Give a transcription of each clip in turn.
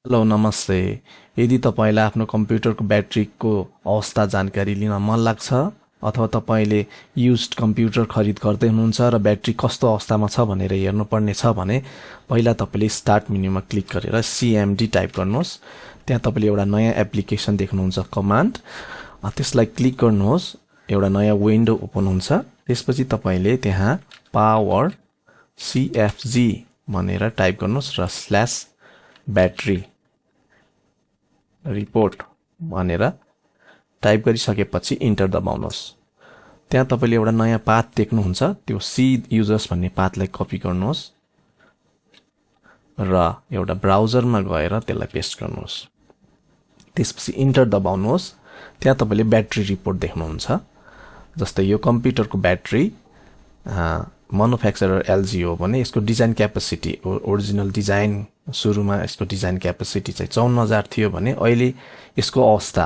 Hello नमस्ते। यदि तपाईलाई आफ्नो कम्प्युटरको ब्याट्रीको अवस्था जानकारी लिन मन लाग्छ अथवा तपाईले युज्ड कम्प्युटर खरिद गर्दै हुनुहुन्छ र ब्याट्री कस्तो अवस्थामा छ भनेर हेर्नुपर्ने छ भने पहिला तपाईले स्टार्ट मेन्युमा क्लिक गरेर सीएमडी टाइप गर्नुहोस्। त्यहाँ तपाईले एउटा नयाँ एप्लिकेसन देख्नुहुन्छ कमान्ड, त्यसलाई क्लिक गर्नुहोस्। एउटा नयाँ विन्डो ओपन हुन्छ। त्यसपछि तपाईले त्यहाँ पावर सीएफजी भनेर टाइप गर्नुहोस् र स्ल्याश ब्याट्री रिपोर्ट भनेर टाइप गरिसकेपछि इन्टर दबाउनुहोस्। त्यहाँ तपाईले एउटा नयाँ पाथ देख्नुहुन्छ। त्यो सी युजर्स भन्ने पाथलाई कपी गर्नुहोस् र एउटा ब्राउजरमा गएर त्यसलाई पेस्ट गर्नुहोस्। त्यसपछि इन्टर दबाउनुहोस्। त्यहाँ तपाईले ब्याट्री रिपोर्ट देख्नुहुन्छ। जस्तै यो कम्प्युटरको ब्याट्री म्यानुफ्याक्चरर एलजी हो भने यसको डिजाइन क्यापेसिटी ओरिजिनल डिजाइन सुरुमा यसको डिजाइन क्यापेसिटी चाहिँ 54,000 थियो भने अहिले यसको अवस्था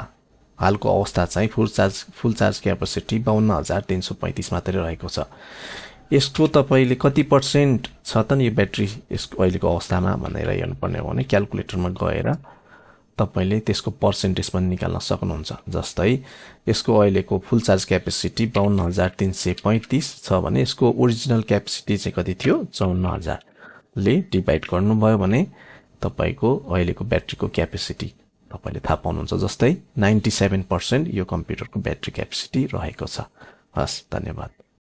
हालको अवस्था चाहिँ फुल चार्ज क्यापेसिटी 52,335 मात्रै रहेको छ। यसको तपाईले कति % छ त यो ब्याट्री यसको अहिलेको अवस्थामा भनेर हेर्नुपर्ने हो भने क्याल्कुलेटरमा गएर तपाईले त्यसको पर्सेन्टेज पनि निकाल्न सक्नुहुन्छ। जस्तै यसको अहिलेको फुल चार्ज क्यापेसिटी 52,335 छ भने यसको ओरिजिनल क्यापेसिटी चाहिँ कति थियो 54,000 ले डिभाइड गर्नुभयो भने तपाईको अहिलेको ब्याट्रीको क्यापेसिटी तपाईले थाहा पाउनुहुन्छ। जस्तै 97% यो कम्प्युटरको ब्याट्री क्यापेसिटी रहेको छ। हस्, धन्यवाद।